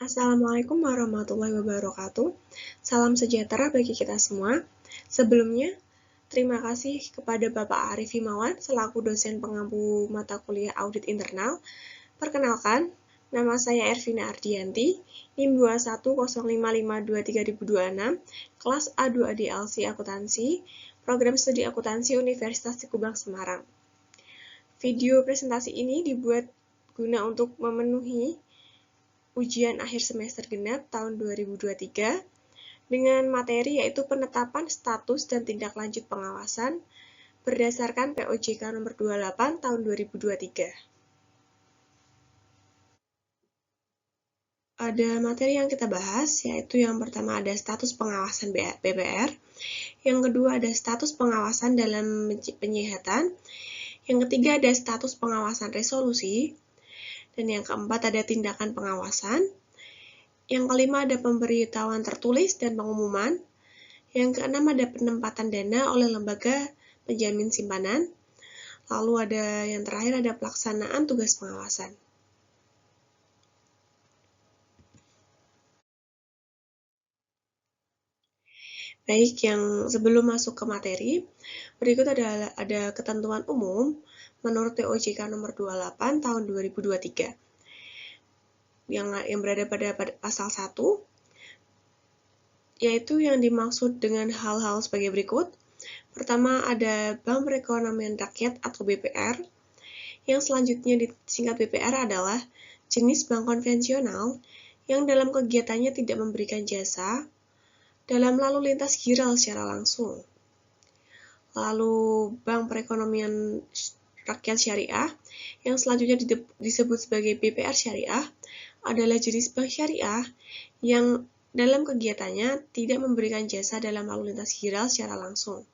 Assalamualaikum warahmatullahi wabarakatuh. Salam sejahtera bagi kita semua. Sebelumnya, terima kasih kepada Bapak Arif Himawan selaku dosen pengampu mata kuliah audit internal. Perkenalkan, nama saya Ervina Ardianti, NIM 2105523026, kelas A2ADLC Akuntansi, Program Studi Akuntansi Universitas Tekubang Semarang. Video presentasi ini dibuat guna untuk memenuhi ujian akhir semester genap tahun 2023 dengan materi yaitu penetapan status dan tindak lanjut pengawasan berdasarkan POJK nomor 28 tahun 2023. Ada materi yang kita bahas, yaitu yang pertama ada status pengawasan BPR, yang kedua ada status pengawasan dalam penyihatan, yang ketiga ada status pengawasan resolusi, dan yang keempat ada tindakan pengawasan, yang kelima ada pemberitahuan tertulis dan pengumuman, yang keenam ada penempatan dana oleh lembaga penjamin simpanan, lalu ada yang terakhir ada pelaksanaan tugas pengawasan. Baik, yang sebelum masuk ke materi, berikut ada ketentuan umum menurut POJK nomor 28 tahun 2023 yang berada pada pasal 1, yaitu yang dimaksud dengan hal-hal sebagai berikut. Pertama ada Bank Perekonomian Rakyat atau BPR, yang selanjutnya disingkat BPR adalah jenis bank konvensional yang dalam kegiatannya tidak memberikan jasa dalam lalu lintas giral secara langsung. Lalu Bank Perekonomian Rakyat Syariah yang selanjutnya disebut sebagai BPR Syariah adalah jenis bank syariah yang dalam kegiatannya tidak memberikan jasa dalam lalu lintas giral secara langsung.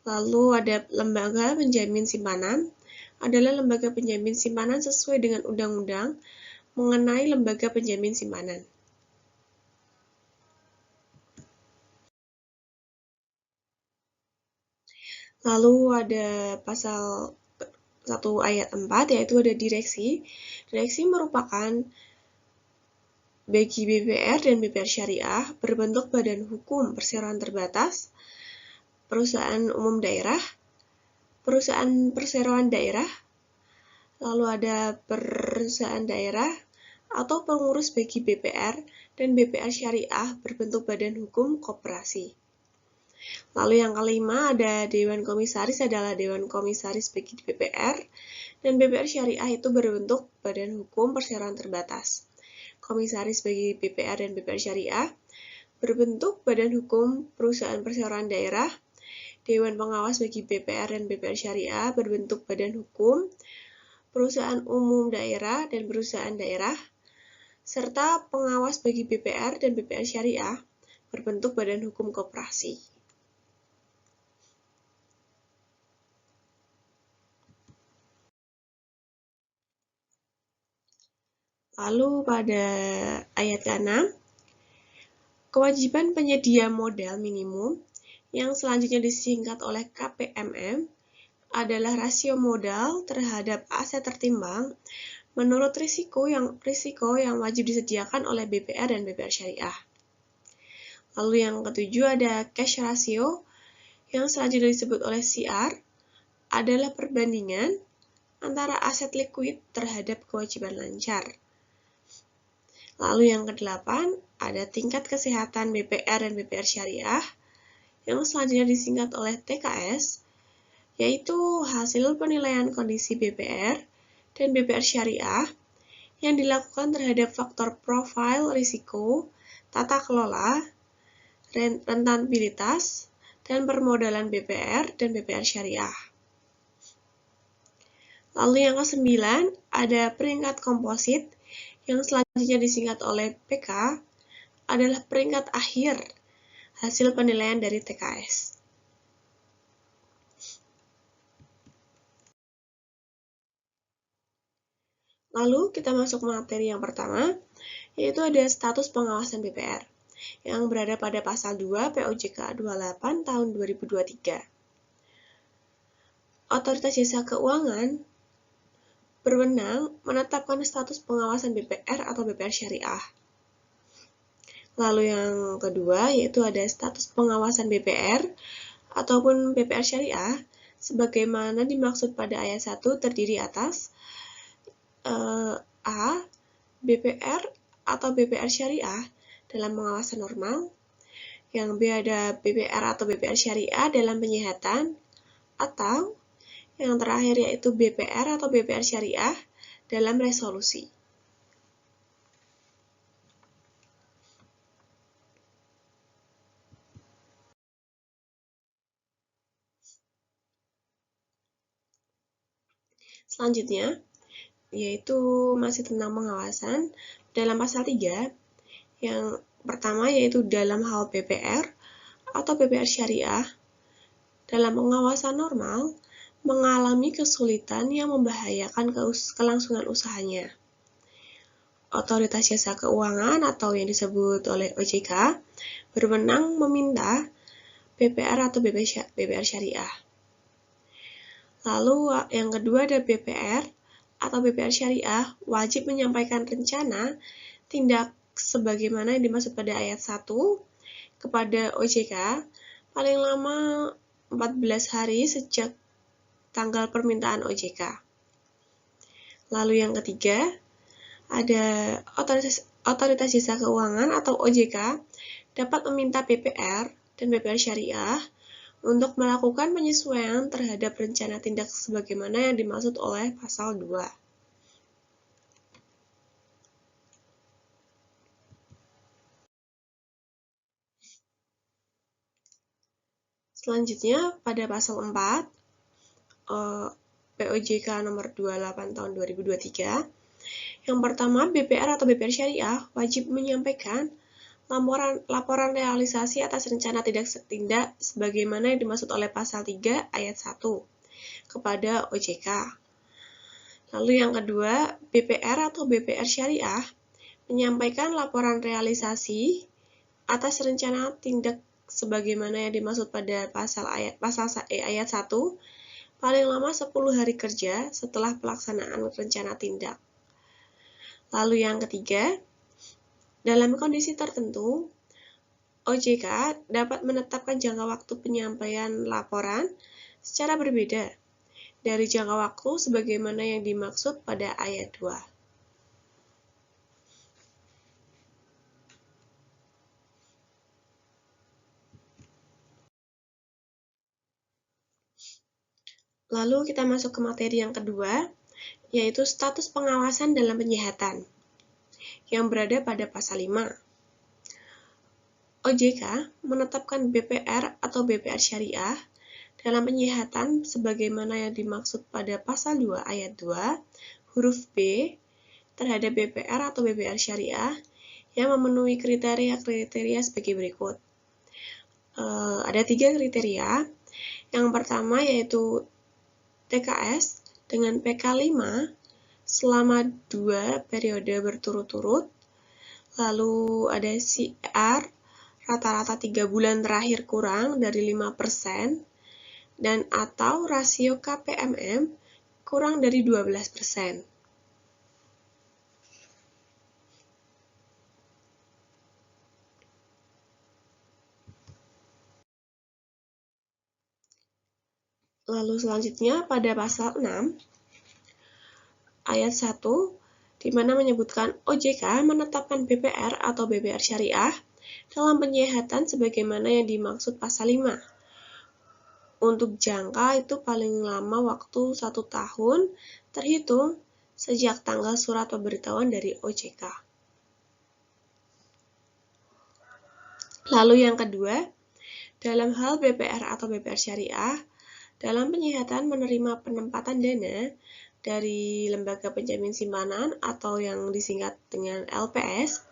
Lalu ada lembaga penjamin simpanan adalah lembaga penjamin simpanan sesuai dengan undang-undang mengenai lembaga penjamin simpanan. Lalu ada pasal 1 ayat 4, yaitu ada direksi. Direksi merupakan bagi BPR dan BPR Syariah berbentuk badan hukum perseroan terbatas, perusahaan umum daerah, perusahaan perseroan daerah, lalu ada perusahaan daerah atau pengurus bagi BPR dan BPR Syariah berbentuk badan hukum koperasi. Lalu yang kelima ada Dewan Komisaris adalah Dewan Komisaris bagi BPR dan BPR Syariah itu berbentuk badan hukum perseroan terbatas. Komisaris bagi BPR dan BPR Syariah berbentuk badan hukum perusahaan perseroan daerah. Dewan Pengawas bagi BPR dan BPR Syariah berbentuk badan hukum perusahaan umum daerah dan perusahaan daerah, serta pengawas bagi BPR dan BPR Syariah berbentuk badan hukum koperasi. Lalu pada ayat ke-6, kewajiban penyedia modal minimum yang selanjutnya disingkat oleh KPMM adalah rasio modal terhadap aset tertimbang menurut risiko yang wajib disediakan oleh BPR dan BPR Syariah. Lalu yang ketujuh ada cash ratio yang selanjutnya disebut oleh CR adalah perbandingan antara aset likuid terhadap kewajiban lancar. Lalu yang kedelapan ada tingkat kesehatan BPR dan BPR Syariah yang selanjutnya disingkat oleh TKS, yaitu hasil penilaian kondisi BPR dan BPR Syariah yang dilakukan terhadap faktor profil risiko, tata kelola, rentabilitas, dan permodalan BPR dan BPR Syariah. Lalu yang ke-9 ada peringkat komposit yang selanjutnya disingkat oleh PK adalah peringkat akhir hasil penilaian dari TKS. Lalu kita masuk materi yang pertama, yaitu ada status pengawasan BPR yang berada pada pasal 2 POJK 28 tahun 2023. Otoritas Jasa Keuangan berwenang menetapkan status pengawasan BPR atau BPR syariah. Lalu yang kedua yaitu ada status pengawasan BPR ataupun BPR syariah sebagaimana dimaksud pada ayat 1 terdiri atas A. BPR atau BPR syariah dalam pengawasan normal. Yang B ada BPR atau BPR syariah dalam penyihatan, atau yang terakhir yaitu BPR atau BPR syariah dalam resolusi. Selanjutnya, yaitu masih tentang pengawasan dalam pasal 3, yang pertama yaitu dalam hal BPR atau BPR syariah dalam pengawasan normal mengalami kesulitan yang membahayakan kelangsungan usahanya. Otoritas Jasa Keuangan atau yang disebut oleh OJK berwenang meminta BPR atau BPR syariah. Lalu yang kedua ada BPR atau BPR syariah wajib menyampaikan rencana tindak sebagaimana yang dimaksud pada ayat 1 kepada OJK paling lama 14 hari sejak tanggal permintaan OJK. Lalu yang ketiga, ada Otoritas Jasa Keuangan atau OJK dapat meminta BPR dan BPR syariah untuk melakukan penyesuaian terhadap rencana tindak sebagaimana yang dimaksud oleh pasal 2. Selanjutnya, pada pasal 4, POJK nomor 28 tahun 2023, yang pertama, BPR atau BPR syariah wajib menyampaikan laporan realisasi atas rencana tindak sebagaimana yang dimaksud oleh pasal 3 ayat 1 kepada OJK. Lalu yang kedua, BPR atau BPR syariah menyampaikan laporan realisasi atas rencana tindak sebagaimana yang dimaksud pada pasal ayat 1 paling lama 10 hari kerja setelah pelaksanaan rencana tindak. Lalu yang ketiga, dalam kondisi tertentu, OJK dapat menetapkan jangka waktu penyampaian laporan secara berbeda dari jangka waktu sebagaimana yang dimaksud pada ayat 2. Lalu kita masuk ke materi yang kedua, yaitu status pengawasan dalam penyihatan, yang berada pada pasal 5. OJK menetapkan BPR atau BPR syariah dalam penyihatan sebagaimana yang dimaksud pada pasal 2 ayat 2, huruf B, terhadap BPR atau BPR syariah yang memenuhi kriteria-kriteria sebagai berikut. Ada 3 kriteria. Yang pertama yaitu TKS dengan PK 5 selama 2 periode berturut-turut. Lalu ada CR rata-rata 3 bulan terakhir kurang dari 5% dan atau rasio KPMM kurang dari 12%. Lalu selanjutnya pada pasal 6 ayat 1 di mana menyebutkan OJK menetapkan BPR atau BPR syariah dalam penyihatan sebagaimana yang dimaksud pasal 5. Untuk jangka itu paling lama waktu 1 tahun terhitung sejak tanggal surat pemberitahuan dari OJK. Lalu yang kedua, dalam hal BPR atau BPR syariah, dalam penyihatan menerima penempatan dana dari lembaga penjamin simpanan atau yang disingkat dengan LPS,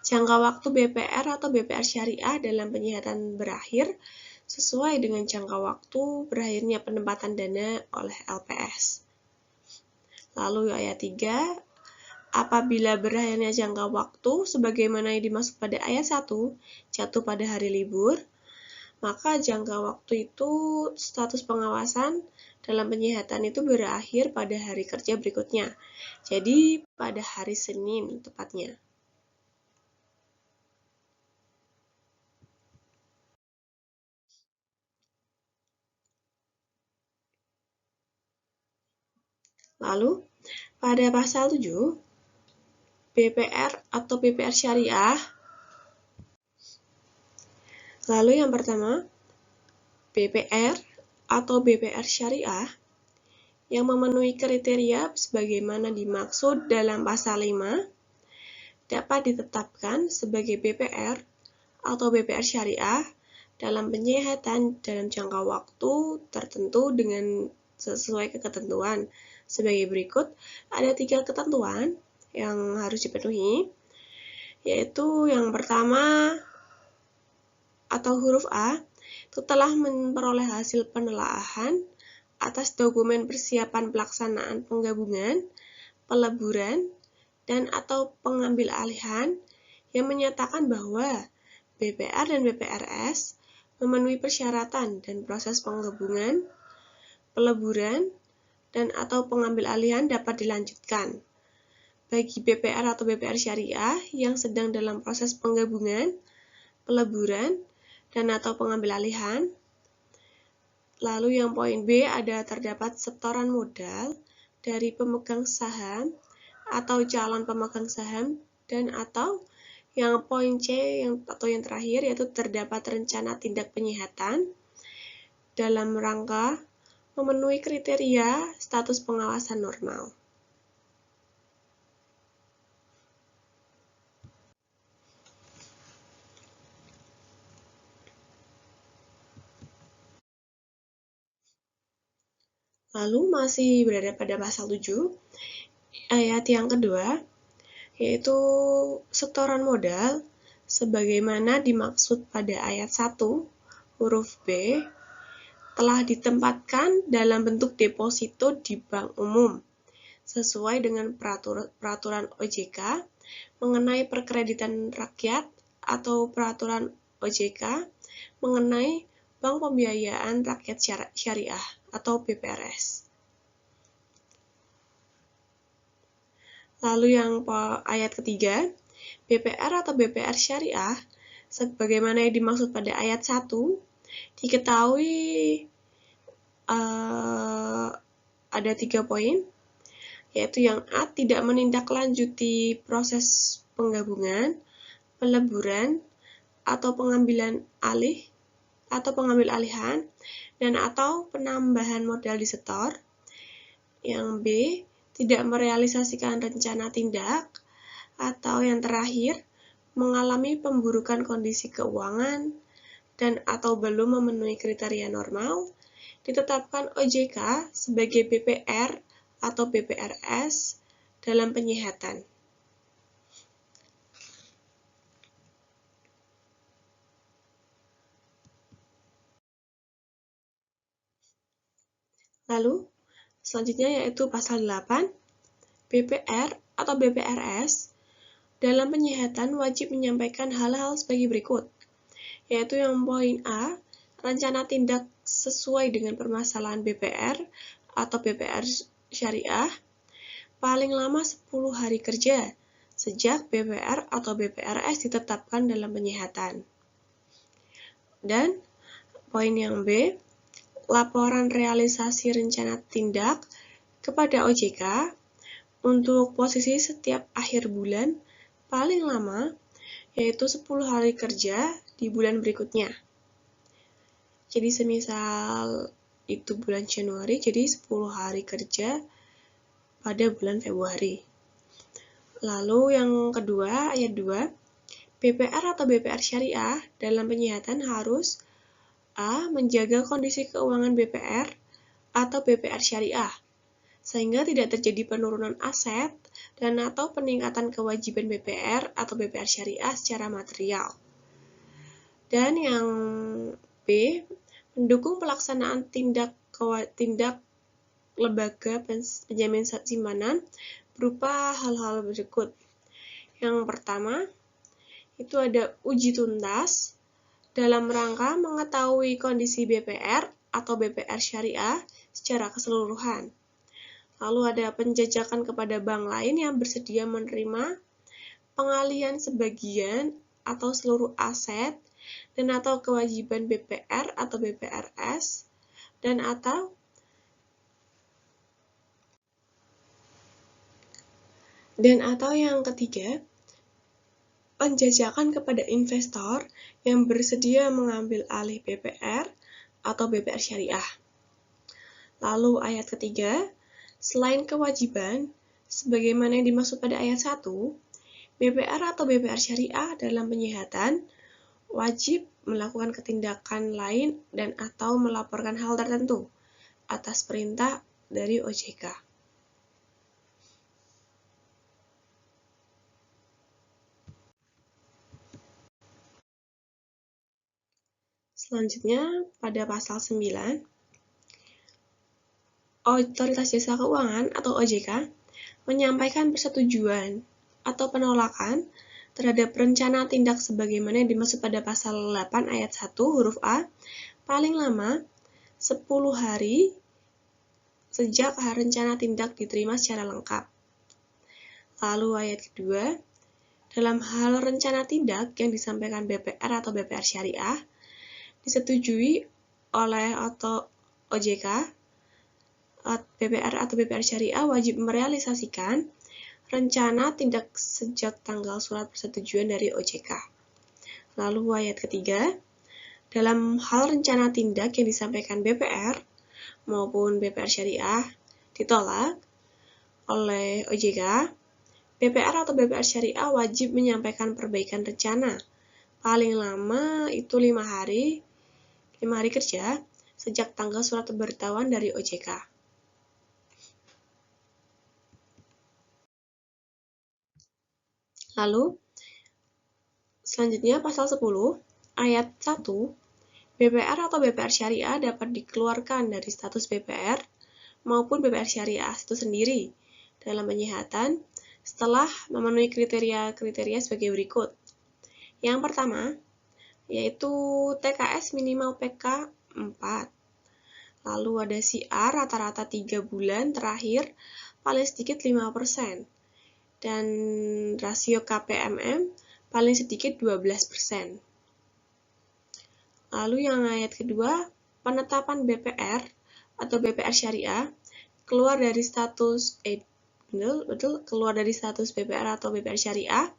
jangka waktu BPR atau BPR syariah dalam penyihatan berakhir sesuai dengan jangka waktu berakhirnya penempatan dana oleh LPS. Lalu ayat 3, apabila berakhirnya jangka waktu sebagaimana yang dimaksud pada ayat 1 jatuh pada hari libur, maka jangka waktu itu status pengawasan dalam penyihatan itu berakhir pada hari kerja berikutnya. Jadi pada hari Senin tepatnya. Lalu pada pasal 7, BPR atau BPR syariah. Lalu yang pertama, BPR atau BPR syariah yang memenuhi kriteria sebagaimana dimaksud dalam pasal 5 dapat ditetapkan sebagai BPR atau BPR syariah dalam penyihatan dalam jangka waktu tertentu dengan sesuai ketentuan. Sebagai berikut, ada 3 ketentuan yang harus dipenuhi, yaitu yang pertama atau huruf A, itu telah memperoleh hasil penelaahan atas dokumen persiapan pelaksanaan penggabungan, peleburan, dan atau pengambil alihan yang menyatakan bahwa BPR dan BPRS memenuhi persyaratan dan proses penggabungan, peleburan, dan atau pengambil alihan dapat dilanjutkan. Bagi BPR atau BPR syariah yang sedang dalam proses penggabungan, peleburan, dan atau pengambil alihan. Lalu yang poin B ada terdapat setoran modal dari pemegang saham atau calon pemegang saham dan atau yang poin C yang terakhir yaitu terdapat rencana tindak penyihatan dalam rangka memenuhi kriteria status pengawasan normal. Lalu masih berada pada pasal 7, ayat yang kedua, yaitu setoran modal sebagaimana dimaksud pada ayat 1 huruf B telah ditempatkan dalam bentuk deposito di bank umum sesuai dengan peraturan OJK mengenai perkreditan rakyat atau peraturan OJK mengenai Bank Pembiayaan Rakyat Syariah atau BPRS. Lalu yang ayat ketiga, BPR atau BPR syariah, sebagaimana yang dimaksud pada ayat 1, diketahui ada 3 poin, yaitu yang A, tidak menindaklanjuti proses penggabungan, peleburan, atau pengambilan alih, atau pengambil alihan, dan atau penambahan modal disetor. Yang B, tidak merealisasikan rencana tindak, atau yang terakhir, mengalami pemburukan kondisi keuangan, dan atau belum memenuhi kriteria normal, ditetapkan OJK sebagai BPR atau BPRS dalam penyihatan. Lalu, selanjutnya yaitu pasal 8, BPR atau BPRS dalam penyihatan wajib menyampaikan hal-hal sebagai berikut, yaitu yang poin A, rencana tindak sesuai dengan permasalahan BPR atau BPR syariah, paling lama 10 hari kerja sejak BPR atau BPRS ditetapkan dalam penyihatan. Dan poin yang B, laporan realisasi rencana tindak kepada OJK untuk posisi setiap akhir bulan paling lama yaitu 10 hari kerja di bulan berikutnya. Jadi semisal itu bulan Januari, jadi 10 hari kerja pada bulan Februari. Lalu yang kedua, ayat 2, BPR atau BPR syariah dalam penyihatan harus A, menjaga kondisi keuangan BPR atau BPR syariah, sehingga tidak terjadi penurunan aset dan atau peningkatan kewajiban BPR atau BPR syariah secara material. Dan yang B, mendukung pelaksanaan tindak lembaga penjamin simpanan berupa hal-hal berikut. Yang pertama, itu ada uji tuntas dalam rangka mengetahui kondisi BPR atau BPR syariah secara keseluruhan. Lalu ada penjajakan kepada bank lain yang bersedia menerima pengalihan sebagian atau seluruh aset dan atau kewajiban BPR atau BPRS dan atau yang ketiga, penjajakan kepada investor yang bersedia mengambil alih BPR atau BPR syariah. Lalu ayat ketiga, selain kewajiban, sebagaimana yang dimaksud pada ayat 1, BPR atau BPR syariah dalam penyihatan wajib melakukan ketindakan lain dan atau melaporkan hal tertentu atas perintah dari OJK. Selanjutnya, pada pasal 9, Otoritas Jasa Keuangan atau OJK menyampaikan persetujuan atau penolakan terhadap rencana tindak sebagaimana yang dimaksud pada pasal 8 ayat 1 huruf A paling lama 10 hari sejak rencana tindak diterima secara lengkap. Lalu ayat kedua, dalam hal rencana tindak yang disampaikan BPR atau BPR syariah disetujui oleh OJK, BPR atau BPR syariah wajib merealisasikan rencana tindak sejak tanggal surat persetujuan dari OJK. Lalu ayat ketiga, dalam hal rencana tindak yang disampaikan BPR maupun BPR syariah ditolak oleh OJK, BPR atau BPR syariah wajib menyampaikan perbaikan rencana. Paling lama itu 5 hari kerja sejak tanggal surat pemberitahuan dari OJK. Lalu, selanjutnya pasal 10, ayat 1, BPR atau BPR syariah dapat dikeluarkan dari status BPR maupun BPR syariah itu sendiri dalam penyihatan setelah memenuhi kriteria-kriteria sebagai berikut. Yang pertama, yaitu TKS minimal PK 4. Lalu ada CR rata-rata 3 bulan terakhir paling sedikit 5%. Dan rasio KPMM paling sedikit 12%. Lalu yang ayat kedua, penetapan BPR atau BPR syariah keluar dari status keluar dari status BPR atau BPR syariah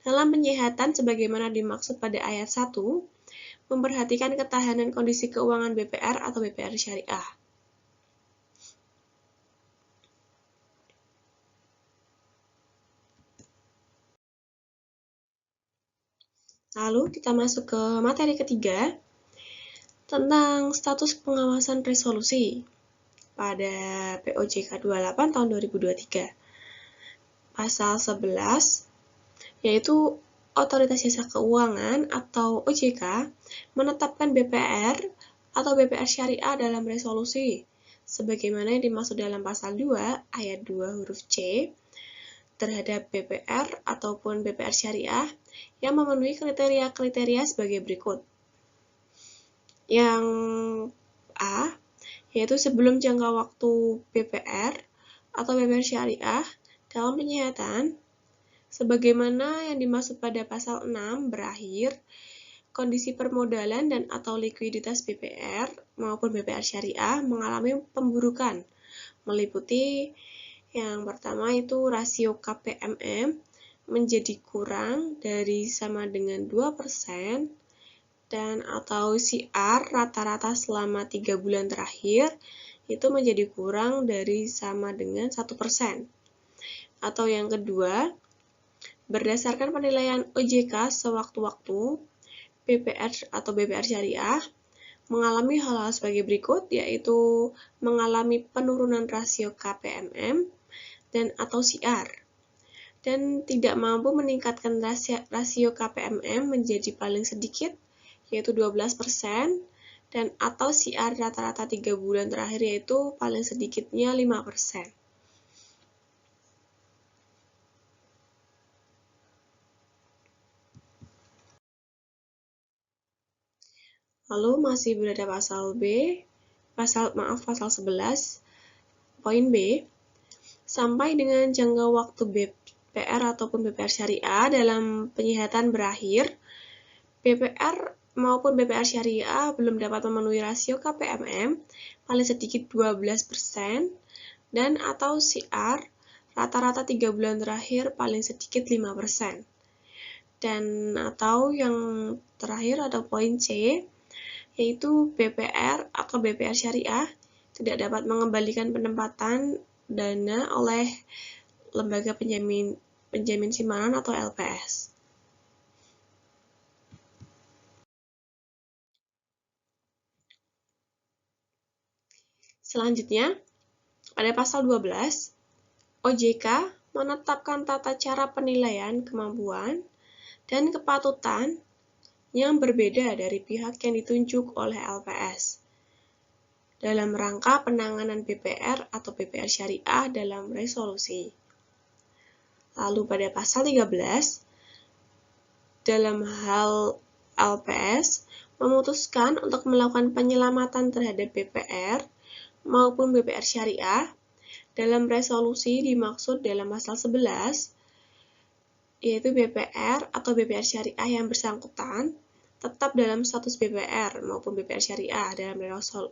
dalam penyihatan sebagaimana dimaksud pada ayat 1, memperhatikan ketahanan kondisi keuangan BPR atau BPR syariah. Lalu kita masuk ke materi ketiga tentang status pengawasan resolusi pada POJK 28 tahun 2023. Pasal 11, yaitu Otoritas Jasa Keuangan atau OJK menetapkan BPR atau BPR syariah dalam resolusi sebagaimana yang dimaksud dalam pasal 2 ayat 2 huruf C terhadap BPR ataupun BPR syariah yang memenuhi kriteria-kriteria sebagai berikut. Yang A, yaitu sebelum jangka waktu BPR atau BPR syariah dalam penyihatan sebagaimana yang dimaksud pada pasal 6 berakhir, kondisi permodalan dan atau likuiditas BPR maupun BPR syariah mengalami pemburukan, meliputi yang pertama itu rasio KPMM menjadi kurang dari sama dengan 2% dan atau CR rata-rata selama 3 bulan terakhir itu menjadi kurang dari sama dengan 1%. Atau yang kedua, berdasarkan penilaian OJK sewaktu-waktu, BPR atau BPR syariah mengalami hal-hal sebagai berikut, yaitu mengalami penurunan rasio KPMM dan atau CR, dan tidak mampu meningkatkan rasio KPMM menjadi paling sedikit, yaitu 12%, dan atau CR rata-rata 3 bulan terakhir yaitu paling sedikitnya 5%. Lalu masih berada pasal 11 poin B, sampai dengan jangka waktu BPR ataupun BPR syariah dalam penyihatan berakhir, BPR maupun BPR syariah belum dapat memenuhi rasio KPMM paling sedikit 12% dan atau CR rata-rata 3 bulan terakhir paling sedikit 5%. Dan atau yang terakhir atau poin C, yaitu BPR atau BPR syariah tidak dapat mengembalikan penempatan dana oleh lembaga penjamin simpanan atau LPS. Selanjutnya, pada pasal 12, OJK menetapkan tata cara penilaian kemampuan dan kepatutan yang berbeda dari pihak yang ditunjuk oleh LPS dalam rangka penanganan BPR atau BPR syariah dalam resolusi. Lalu pada pasal 13, dalam hal LPS memutuskan untuk melakukan penyelamatan terhadap BPR maupun BPR syariah dalam resolusi dimaksud dalam pasal 11, yaitu BPR atau BPR syariah yang bersangkutan tetap dalam status BPR maupun BPR syariah dalam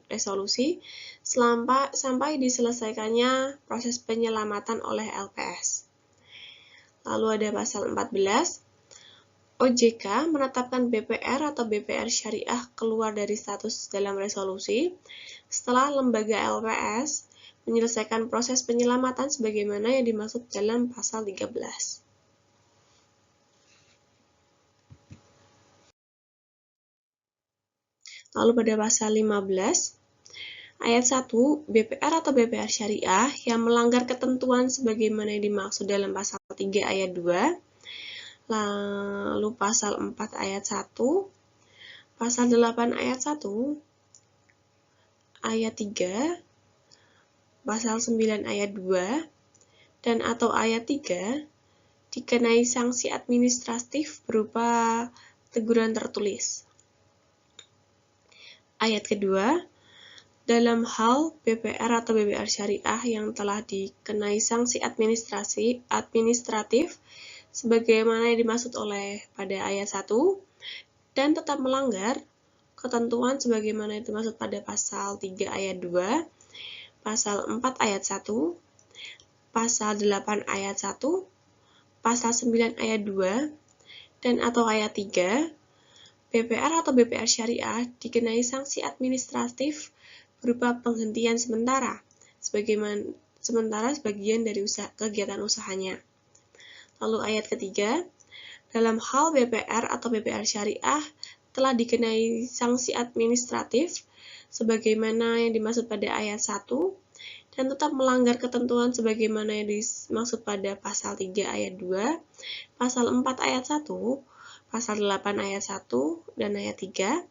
resolusi sampai diselesaikannya proses penyelamatan oleh LPS. Lalu ada pasal 14, OJK menetapkan BPR atau BPR syariah keluar dari status dalam resolusi setelah lembaga LPS menyelesaikan proses penyelamatan sebagaimana yang dimaksud dalam pasal 13. Lalu pada pasal 15, ayat 1, BPR atau BPR syariah yang melanggar ketentuan sebagaimana yang dimaksud dalam pasal 3 ayat 2, lalu pasal 4 ayat 1, pasal 8 ayat 1, ayat 3, pasal 9 ayat 2, dan atau ayat 3, dikenai sanksi administratif berupa teguran tertulis. Ayat kedua, dalam hal BPR atau BPR syariah yang telah dikenai sanksi administratif sebagaimana yang dimaksud oleh pada ayat 1 dan tetap melanggar ketentuan sebagaimana yang dimaksud pada pasal 3 ayat 2, pasal 4 ayat 1, pasal 8 ayat 1, pasal 9 ayat 2, dan atau ayat 3, BPR atau BPR syariah dikenai sanksi administratif berupa penghentian sementara sebagian dari kegiatan usahanya. Lalu ayat ketiga, dalam hal BPR atau BPR syariah telah dikenai sanksi administratif sebagaimana yang dimaksud pada ayat 1 dan tetap melanggar ketentuan sebagaimana yang dimaksud pada pasal 3 ayat 2, pasal 4 ayat 1, pasal 8 ayat 1 dan ayat 3,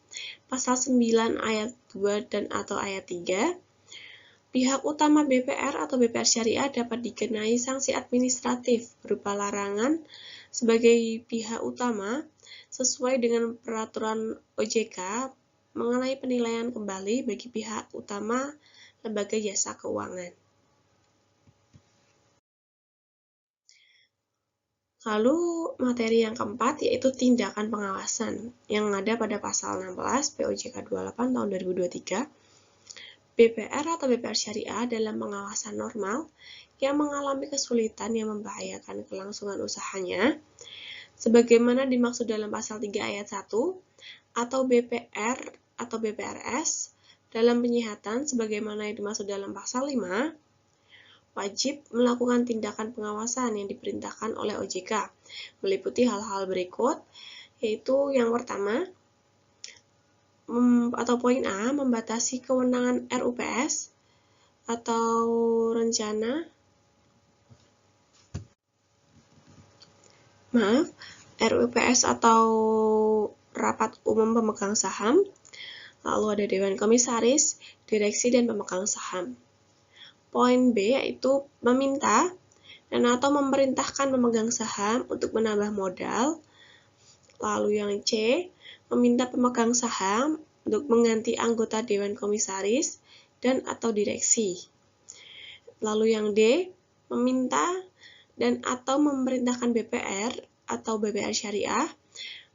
pasal 9 ayat 2 dan atau ayat 3, pihak utama BPR atau BPR syariah dapat dikenai sanksi administratif berupa larangan sebagai pihak utama sesuai dengan peraturan OJK mengenai penilaian kembali bagi pihak utama lembaga jasa keuangan. Lalu materi yang keempat yaitu tindakan pengawasan yang ada pada pasal 16 POJK 28 tahun 2023. BPR atau BPR syariah dalam pengawasan normal yang mengalami kesulitan yang membahayakan kelangsungan usahanya sebagaimana dimaksud dalam pasal 3 ayat 1 atau BPR atau BPRS dalam penyihatan sebagaimana yang dimaksud dalam pasal 5 wajib melakukan tindakan pengawasan yang diperintahkan oleh OJK, meliputi hal-hal berikut, yaitu yang pertama, atau poin A, membatasi kewenangan RUPS atau RUPS atau Rapat Umum Pemegang Saham, lalu ada Dewan Komisaris, Direksi, dan Pemegang Saham. Poin B yaitu meminta dan atau memerintahkan pemegang saham untuk menambah modal. Lalu yang C, meminta pemegang saham untuk mengganti anggota Dewan Komisaris dan atau direksi. Lalu yang D, meminta dan atau memerintahkan BPR atau BPR Syariah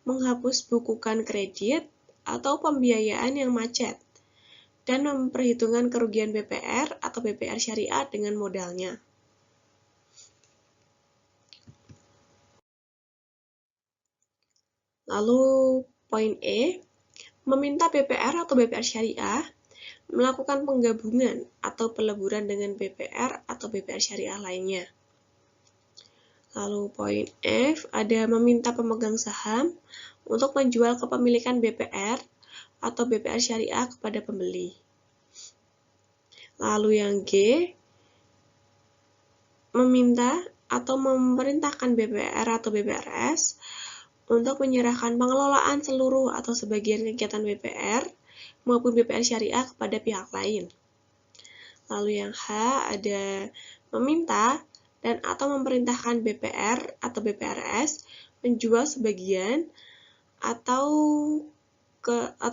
menghapus bukukan kredit atau pembiayaan yang macet dan memperhitungkan kerugian BPR atau BPR Syariah dengan modalnya. Lalu poin E, meminta BPR atau BPR Syariah melakukan penggabungan atau peleburan dengan BPR atau BPR Syariah lainnya. Lalu poin F, ada meminta pemegang saham untuk menjual kepemilikan BPR atau BPR Syariah kepada pembeli. Lalu yang G, meminta atau memerintahkan BPR atau BPRS untuk menyerahkan pengelolaan seluruh atau sebagian kegiatan BPR maupun BPR Syariah kepada pihak lain. Lalu yang H, ada meminta dan atau memerintahkan BPR atau BPRS menjual sebagian atau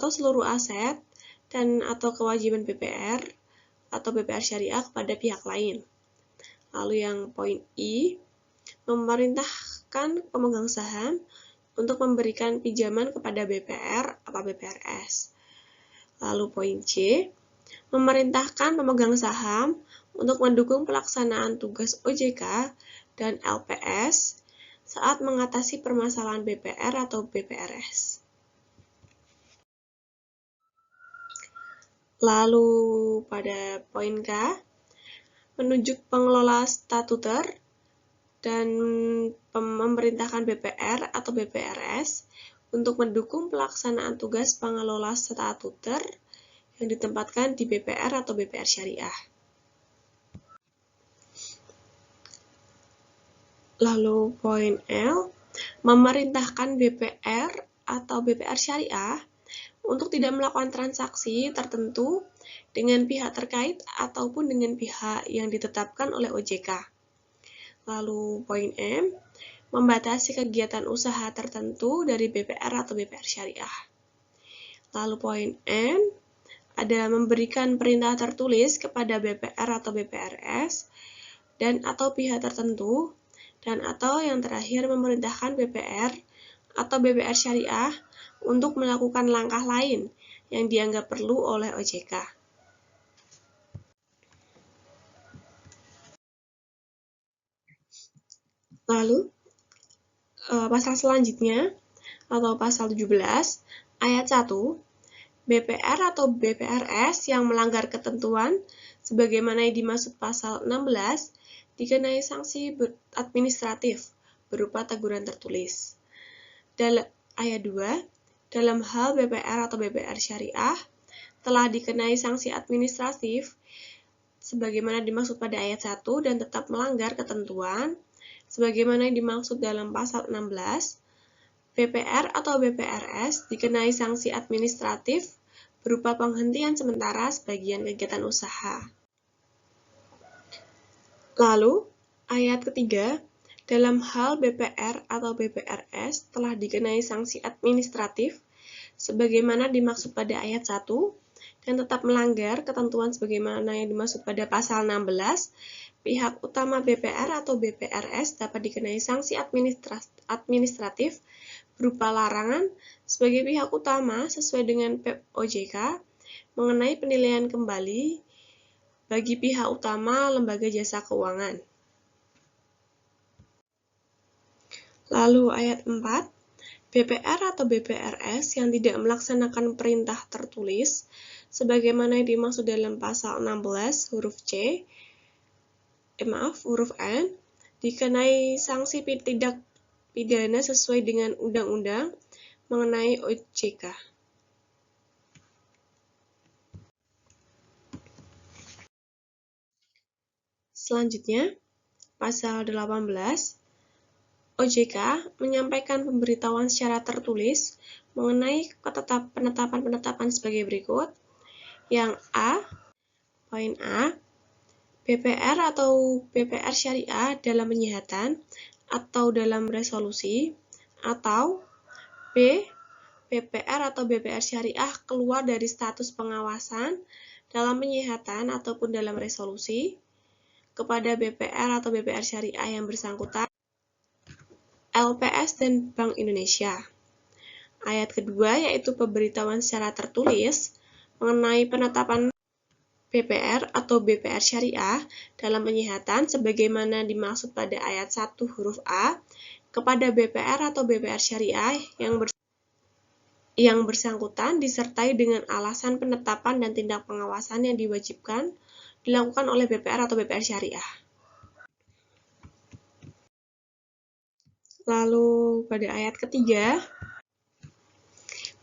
seluruh aset dan atau kewajiban BPR atau BPR Syariah kepada pihak lain. Lalu yang poin I, memerintahkan pemegang saham untuk memberikan pinjaman kepada BPR atau BPRS. Lalu poin C, memerintahkan pemegang saham untuk mendukung pelaksanaan tugas OJK dan LPS saat mengatasi permasalahan BPR atau BPRS. Lalu pada poin K, menunjuk pengelola statuter dan memerintahkan BPR atau BPRS untuk mendukung pelaksanaan tugas pengelola statuter yang ditempatkan di BPR atau BPR Syariah. Lalu poin L, memerintahkan BPR atau BPR Syariah untuk tidak melakukan transaksi tertentu dengan pihak terkait ataupun dengan pihak yang ditetapkan oleh OJK. Lalu poin M, membatasi kegiatan usaha tertentu dari BPR atau BPR Syariah. Lalu poin N, ada memberikan perintah tertulis kepada BPR atau BPRS dan atau pihak tertentu, dan atau yang terakhir memerintahkan BPR atau BPR Syariah untuk melakukan langkah lain yang dianggap perlu oleh OJK. Lalu, pasal selanjutnya, atau pasal 17, ayat 1, BPR atau BPRS yang melanggar ketentuan sebagaimana yang dimaksud pasal 16 dikenai sanksi administratif berupa teguran tertulis. Ayat 2, dalam hal BPR atau BPR Syariah telah dikenai sanksi administratif sebagaimana dimaksud pada ayat 1 dan tetap melanggar ketentuan sebagaimana yang dimaksud dalam pasal 16, BPR atau BPRS dikenai sanksi administratif berupa penghentian sementara sebagian kegiatan usaha. Lalu, ayat ketiga, dalam hal BPR atau BPRS telah dikenai sanksi administratif sebagaimana dimaksud pada ayat 1 dan tetap melanggar ketentuan sebagaimana yang dimaksud pada pasal 16, pihak utama BPR atau BPRS dapat dikenai sanksi administratif berupa larangan sebagai pihak utama sesuai dengan POJK mengenai penilaian kembali bagi pihak utama lembaga jasa keuangan. Lalu ayat 4, BPR atau BPRS yang tidak melaksanakan perintah tertulis sebagaimana yang dimaksud dalam pasal 16 huruf huruf N dikenai sanksi tindak pidana sesuai dengan undang-undang mengenai OJK. Selanjutnya, pasal 18, OJK menyampaikan pemberitahuan secara tertulis mengenai penetapan-penetapan sebagai berikut. Yang A, poin A, BPR atau BPR Syariah dalam penyihatan atau dalam resolusi, atau B, BPR atau BPR Syariah keluar dari status pengawasan dalam penyihatan ataupun dalam resolusi kepada BPR atau BPR Syariah yang bersangkutan, LPS dan Bank Indonesia. Ayat kedua yaitu pemberitahuan secara tertulis mengenai penetapan BPR atau BPR Syariah dalam penyihatan sebagaimana dimaksud pada ayat 1 huruf A kepada BPR atau BPR Syariah yang bersangkutan disertai dengan alasan penetapan dan tindak pengawasan yang diwajibkan dilakukan oleh BPR atau BPR Syariah. Lalu pada ayat ketiga,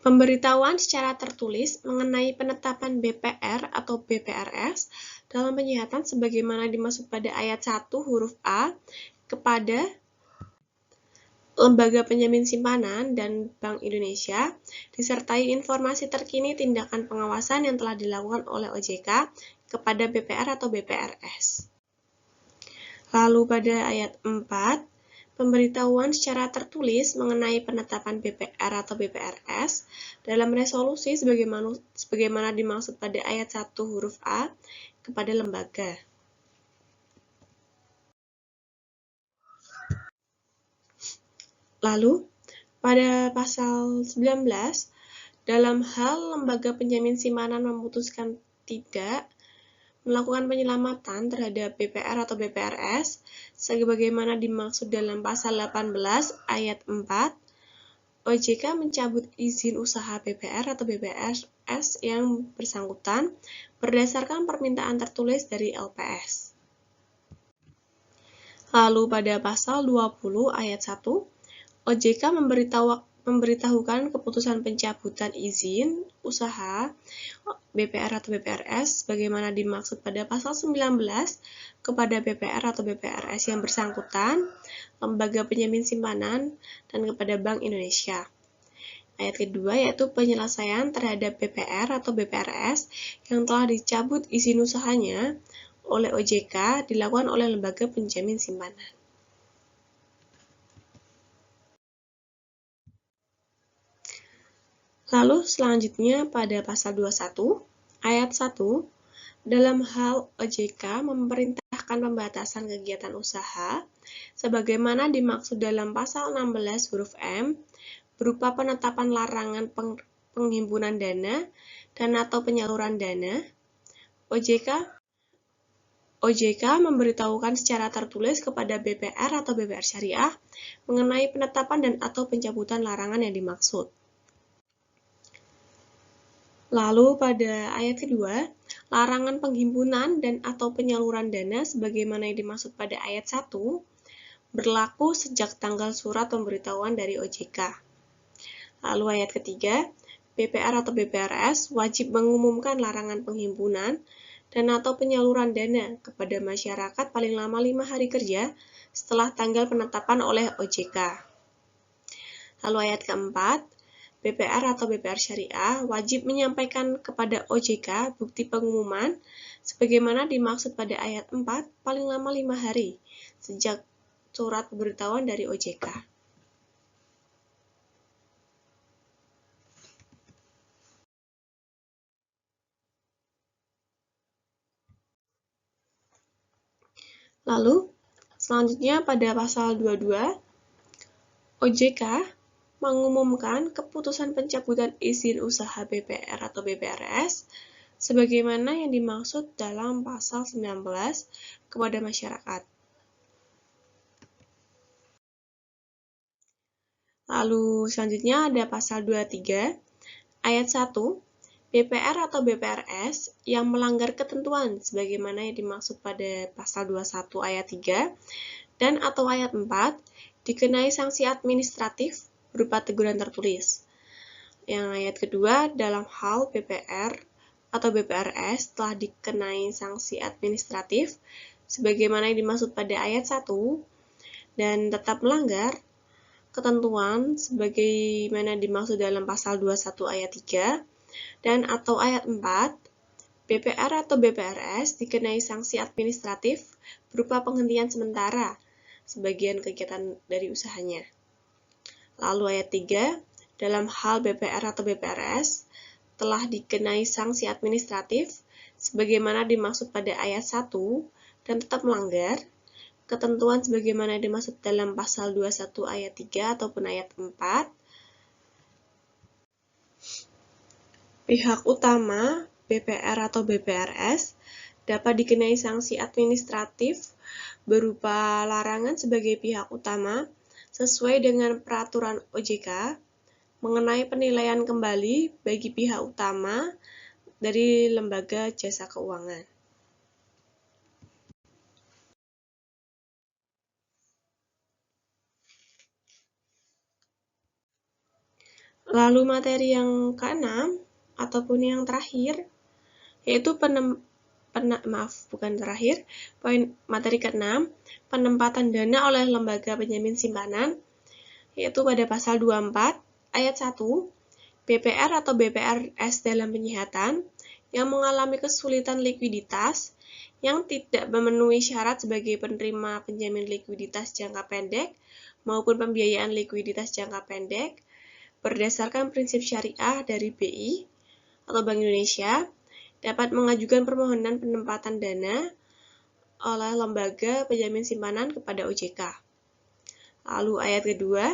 pemberitahuan secara tertulis mengenai penetapan BPR atau BPRS dalam penyihatan sebagaimana dimaksud pada ayat 1 huruf A kepada Lembaga Penjamin Simpanan dan Bank Indonesia, disertai informasi terkini tindakan pengawasan yang telah dilakukan oleh OJK kepada BPR atau BPRS. Lalu pada ayat 4, pemberitahuan secara tertulis mengenai penetapan BPR atau BPRS dalam resolusi sebagaimana dimaksud pada ayat 1 huruf A kepada lembaga. Lalu, pada pasal 19, dalam hal lembaga penjamin simpanan memutuskan tidak melakukan penyelamatan terhadap BPR atau BPRS sebagaimana dimaksud dalam pasal 18 ayat 4, OJK mencabut izin usaha BPR atau BPRS yang bersangkutan berdasarkan permintaan tertulis dari LPS. Lalu pada pasal 20 ayat 1, OJK memberitahukan keputusan pencabutan izin usaha BPR atau BPRS bagaimana dimaksud pada pasal 19 kepada BPR atau BPRS yang bersangkutan, Lembaga Penjamin Simpanan, dan kepada Bank Indonesia. Ayat kedua yaitu penyelesaian terhadap BPR atau BPRS yang telah dicabut izin usahanya oleh OJK dilakukan oleh Lembaga Penjamin Simpanan. Lalu selanjutnya pada pasal 21 ayat 1, dalam hal OJK memerintahkan pembatasan kegiatan usaha sebagaimana dimaksud dalam pasal 16 huruf M berupa penetapan larangan penghimpunan dana dan atau penyaluran dana, OJK memberitahukan secara tertulis kepada BPR atau BPR Syariah mengenai penetapan dan atau pencabutan larangan yang dimaksud. Lalu pada ayat kedua, larangan penghimpunan dan atau penyaluran dana sebagaimana yang dimaksud pada ayat 1 berlaku sejak tanggal surat pemberitahuan dari OJK. Lalu ayat ketiga, BPR atau BPRS wajib mengumumkan larangan penghimpunan dan atau penyaluran dana kepada masyarakat paling lama 5 hari kerja setelah tanggal penetapan oleh OJK. Lalu ayat keempat, BPR atau BPR Syariah wajib menyampaikan kepada OJK bukti pengumuman sebagaimana dimaksud pada ayat 4 paling lama 5 hari sejak surat pemberitahuan dari OJK. Lalu, selanjutnya pada pasal 22, OJK mengumumkan keputusan pencabutan izin usaha BPR atau BPRS sebagaimana yang dimaksud dalam pasal 19 kepada masyarakat. Lalu selanjutnya ada pasal 23 ayat 1, BPR atau BPRS yang melanggar ketentuan sebagaimana yang dimaksud pada pasal 21 ayat 3 dan atau ayat 4 dikenai sanksi administratif berupa teguran tertulis. Yang ayat kedua, dalam hal BPR atau BPRS telah dikenai sanksi administratif sebagaimana yang dimaksud pada ayat 1 dan tetap melanggar ketentuan sebagaimana dimaksud dalam pasal 21 ayat 3 dan atau ayat 4, BPR atau BPRS dikenai sanksi administratif berupa penghentian sementara sebagian kegiatan dari usahanya. Lalu ayat 3, dalam hal BPR atau BPRS telah dikenai sanksi administratif sebagaimana dimaksud pada ayat 1 dan tetap melanggar ketentuan sebagaimana dimaksud dalam pasal 21 ayat 3 ataupun ayat 4, pihak utama BPR atau BPRS dapat dikenai sanksi administratif berupa larangan sebagai pihak utama sesuai dengan peraturan OJK mengenai penilaian kembali bagi pihak utama dari lembaga jasa keuangan. Lalu materi yang keenam ataupun yang terakhir yaitu poin materi ke-6, penempatan dana oleh lembaga penjamin simpanan, yaitu pada pasal 24 ayat 1, BPR atau BPRS dalam penyihatan yang mengalami kesulitan likuiditas yang tidak memenuhi syarat sebagai penerima penjamin likuiditas jangka pendek maupun pembiayaan likuiditas jangka pendek berdasarkan prinsip syariah dari BI atau Bank Indonesia dapat mengajukan permohonan penempatan dana oleh lembaga penjamin simpanan kepada OJK. Lalu ayat kedua,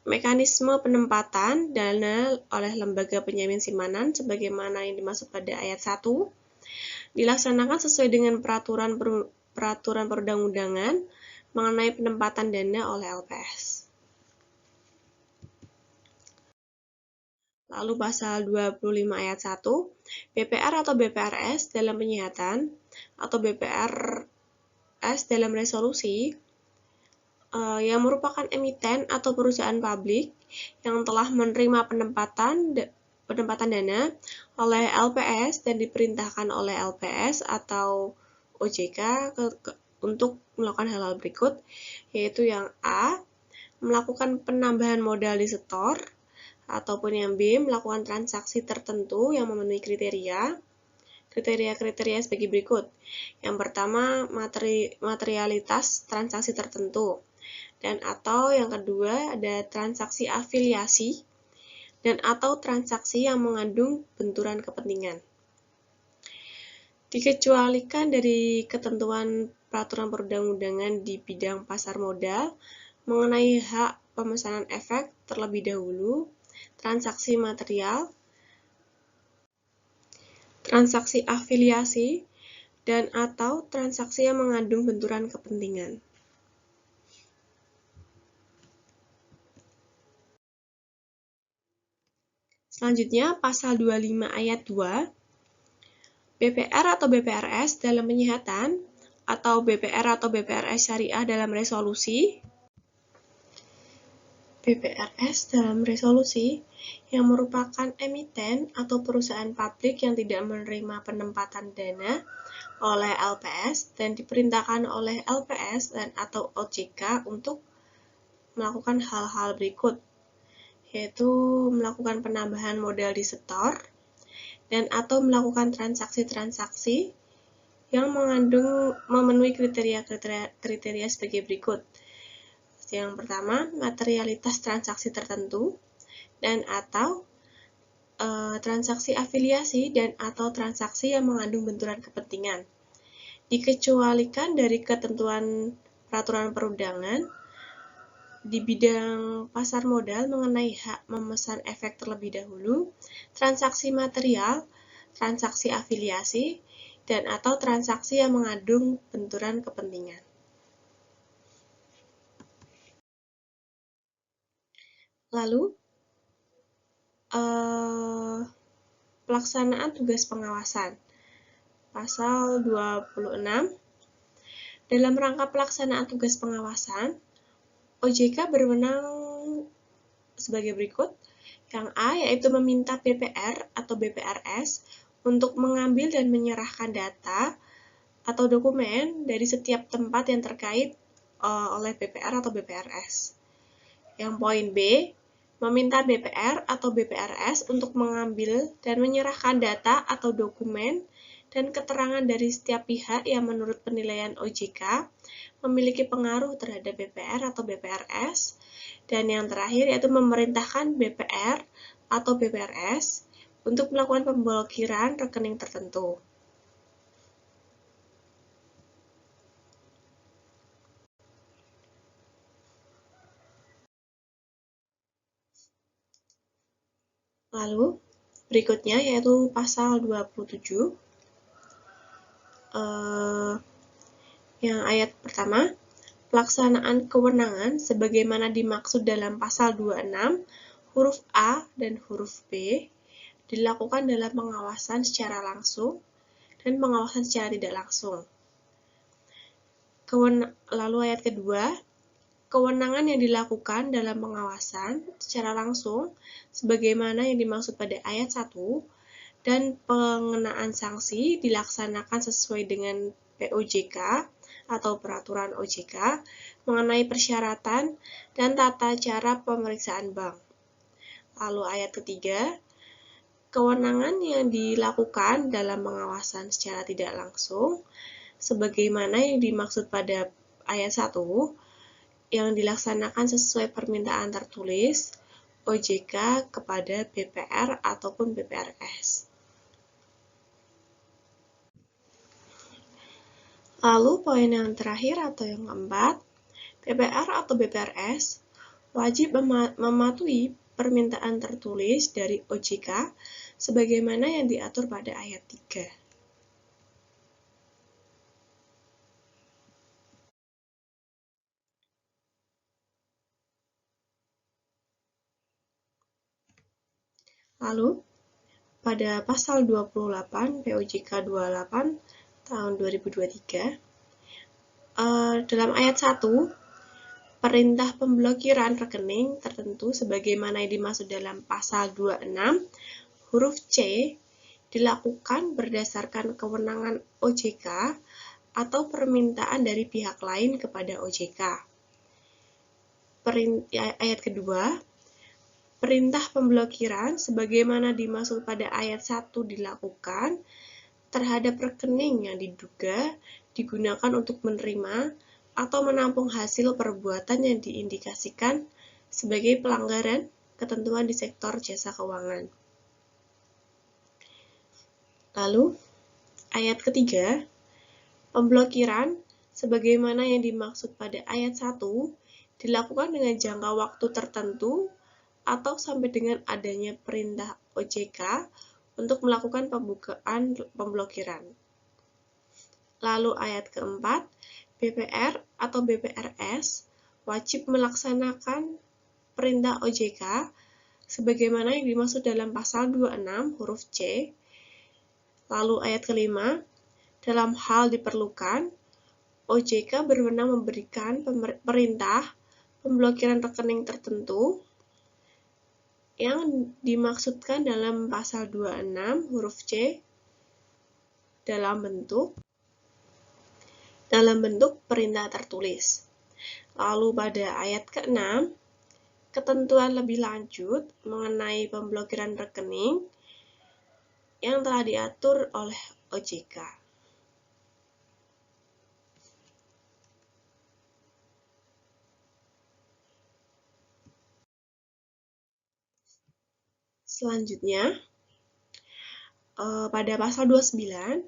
mekanisme penempatan dana oleh lembaga penjamin simpanan sebagaimana yang dimaksud pada ayat 1 dilaksanakan sesuai dengan peraturan perundang-undangan mengenai penempatan dana oleh LPS. Lalu pasal 25 ayat 1, BPR atau BPRS dalam penyihatan atau BPRS dalam resolusi yang merupakan emiten atau perusahaan publik yang telah menerima penempatan dana oleh LPS dan diperintahkan oleh LPS atau OJK untuk melakukan hal-hal berikut, yaitu yang A, melakukan penambahan modal di setor, ataupun yang B, melakukan transaksi tertentu yang memenuhi kriteria sebagai berikut. Yang pertama, materialitas transaksi tertentu. Dan atau yang kedua, ada transaksi afiliasi dan atau transaksi yang mengandung benturan kepentingan. Dikecualikan dari ketentuan peraturan perundang-undangan di bidang pasar modal mengenai hak pemesanan efek terlebih dahulu, transaksi material, transaksi afiliasi, dan atau transaksi yang mengandung benturan kepentingan. Selanjutnya, pasal 25 ayat 2, BPR atau BPRS dalam penyihatan atau BPR atau BPRS syariah dalam resolusi, BPRS dalam resolusi yang merupakan emiten atau perusahaan publik yang tidak menerima penempatan dana oleh LPS dan diperintahkan oleh LPS dan atau OJK untuk melakukan hal-hal berikut, yaitu melakukan penambahan modal di setor dan atau melakukan transaksi-transaksi yang memenuhi kriteria sebagai berikut. Yang pertama, materialitas transaksi tertentu dan atau transaksi afiliasi dan atau transaksi yang mengandung benturan kepentingan. Dikecualikan dari ketentuan peraturan perundangan di bidang pasar modal mengenai hak memesan efek terlebih dahulu, transaksi material, transaksi afiliasi, dan atau transaksi yang mengandung benturan kepentingan. Lalu, pelaksanaan tugas pengawasan. Pasal 26, dalam rangka pelaksanaan tugas pengawasan, OJK berwenang sebagai berikut. Yang A, yaitu meminta BPR atau BPRS untuk mengambil dan menyerahkan data atau dokumen dari setiap tempat yang terkait oleh BPR atau BPRS. Yang poin B, meminta BPR atau BPRS untuk mengambil dan menyerahkan data atau dokumen dan keterangan dari setiap pihak yang menurut penilaian OJK memiliki pengaruh terhadap BPR atau BPRS. Dan yang terakhir yaitu memerintahkan BPR atau BPRS untuk melakukan pemblokiran rekening tertentu. Lalu, berikutnya yaitu pasal 27. Yang ayat pertama, pelaksanaan kewenangan sebagaimana dimaksud dalam pasal 26, huruf A dan huruf B dilakukan dalam pengawasan secara langsung dan pengawasan secara tidak langsung. Lalu ayat kedua, kewenangan yang dilakukan dalam pengawasan secara langsung sebagaimana yang dimaksud pada ayat 1 dan pengenaan sanksi dilaksanakan sesuai dengan POJK atau peraturan OJK mengenai persyaratan dan tata cara pemeriksaan bank. Lalu ayat ketiga, kewenangan yang dilakukan dalam pengawasan secara tidak langsung sebagaimana yang dimaksud pada ayat 1 yang dilaksanakan sesuai permintaan tertulis OJK kepada BPR ataupun BPRS. Lalu poin yang terakhir atau yang keempat, BPR atau BPRS wajib mematuhi permintaan tertulis dari OJK sebagaimana yang diatur pada ayat 3. Lalu, pada pasal 28 POJK 28 tahun 2023, dalam ayat 1, perintah pemblokiran rekening tertentu sebagaimana yang dimaksud dalam pasal 26 huruf C dilakukan berdasarkan kewenangan OJK atau permintaan dari pihak lain kepada OJK. Ayat kedua, perintah pemblokiran sebagaimana dimaksud pada ayat 1 dilakukan terhadap rekening yang diduga digunakan untuk menerima atau menampung hasil perbuatan yang diindikasikan sebagai pelanggaran ketentuan di sektor jasa keuangan. Lalu, ayat ketiga, pemblokiran sebagaimana yang dimaksud pada ayat 1 dilakukan dengan jangka waktu tertentu atau sampai dengan adanya perintah OJK untuk melakukan pembukaan pemblokiran. Lalu ayat keempat, BPR atau BPRS wajib melaksanakan perintah OJK sebagaimana yang dimaksud dalam pasal 26 huruf C. Lalu ayat kelima, dalam hal diperlukan, OJK berwenang memberikan perintah pemblokiran rekening tertentu yang dimaksudkan dalam pasal 26 huruf C dalam bentuk perintah tertulis. Lalu pada ayat ke-6, ketentuan lebih lanjut mengenai pemblokiran rekening yang telah diatur oleh OJK. Selanjutnya, pada pasal 29,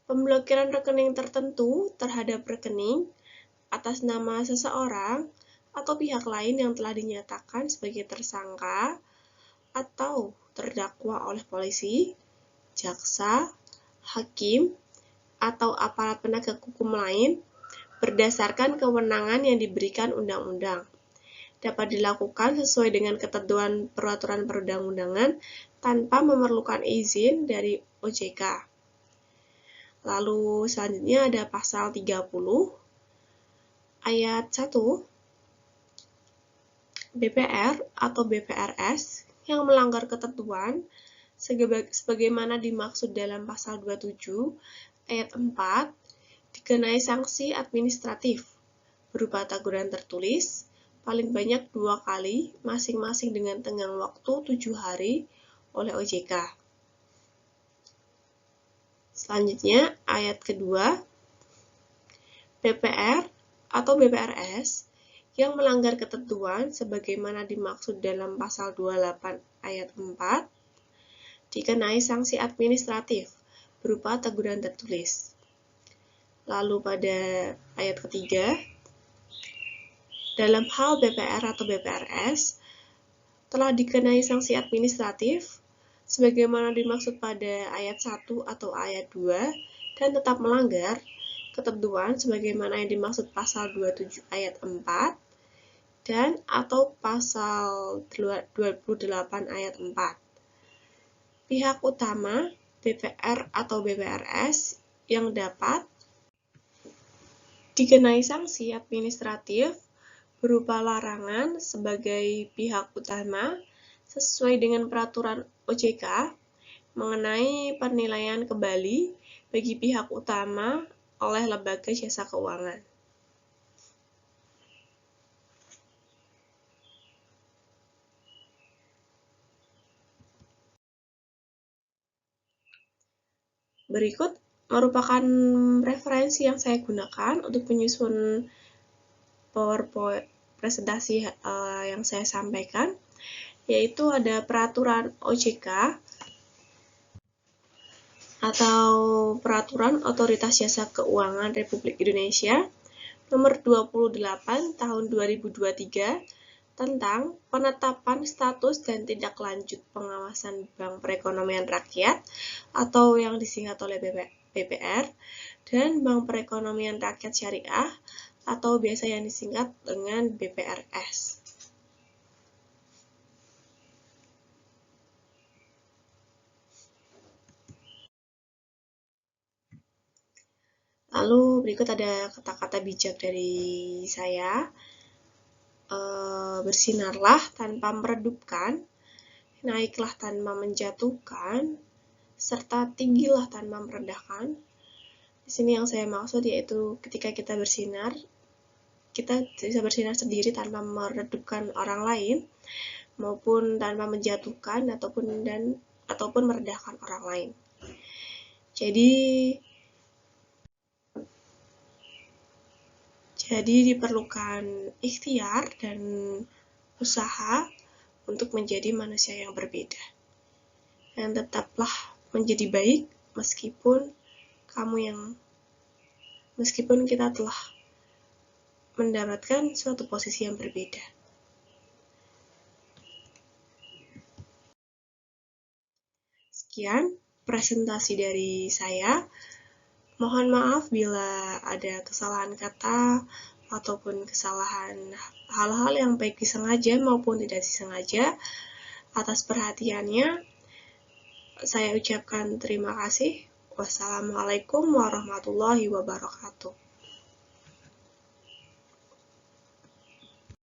pemblokiran rekening tertentu terhadap rekening atas nama seseorang atau pihak lain yang telah dinyatakan sebagai tersangka atau terdakwa oleh polisi, jaksa, hakim, atau aparat penegak hukum lain berdasarkan kewenangan yang diberikan undang-undang. Dapat dilakukan sesuai dengan ketentuan peraturan perundang-undangan tanpa memerlukan izin dari OJK. Lalu selanjutnya ada pasal 30 ayat 1, BPR atau BPRS yang melanggar ketentuan sebagaimana dimaksud dalam pasal 27 ayat 4 dikenai sanksi administratif berupa teguran tertulis paling banyak 2 kali masing-masing dengan tenggang waktu 7 hari oleh OJK. Selanjutnya, ayat kedua, DPR atau BPRS yang melanggar ketentuan sebagaimana dimaksud dalam pasal 28 ayat 4 dikenai sanksi administratif berupa teguran tertulis. Lalu pada ayat ketiga, dalam hal BPR atau BPRS telah dikenai sanksi administratif sebagaimana dimaksud pada ayat 1 atau ayat 2 dan tetap melanggar ketentuan sebagaimana yang dimaksud pasal 27 ayat 4 dan atau pasal 28 ayat 4. Pihak utama DPR atau BPRS yang dapat dikenai sanksi administratif berupa larangan sebagai pihak utama sesuai dengan peraturan OJK mengenai penilaian kembali bagi pihak utama oleh lembaga jasa keuangan. Berikut merupakan referensi yang saya gunakan untuk menyusun PowerPoint presentasi yang saya sampaikan, yaitu ada peraturan OJK atau Peraturan Otoritas Jasa Keuangan Republik Indonesia Nomor 28 Tahun 2023 tentang penetapan status dan tindak lanjut pengawasan Bank Perekonomian Rakyat atau yang disingkat oleh BPR dan Bank Perekonomian Rakyat Syariah atau biasa yang disingkat dengan BPRS. Lalu berikut ada kata-kata bijak dari saya. Bersinarlah tanpa meredupkan, naiklah tanpa menjatuhkan, serta tinggilah tanpa merendahkan. Di sini yang saya maksud yaitu ketika kita bersinar, kita bisa bersinar sendiri tanpa meredupkan orang lain, maupun tanpa menjatuhkan ataupun merendahkan orang lain. Jadi diperlukan ikhtiar dan usaha untuk menjadi manusia yang berbeda. Dan tetaplah menjadi baik meskipun kita telah mendapatkan suatu posisi yang berbeda. Sekian presentasi dari saya. Mohon maaf bila ada kesalahan kata ataupun kesalahan hal-hal yang baik disengaja maupun tidak disengaja. Atas perhatiannya, saya ucapkan terima kasih. Wassalamualaikum warahmatullahi wabarakatuh.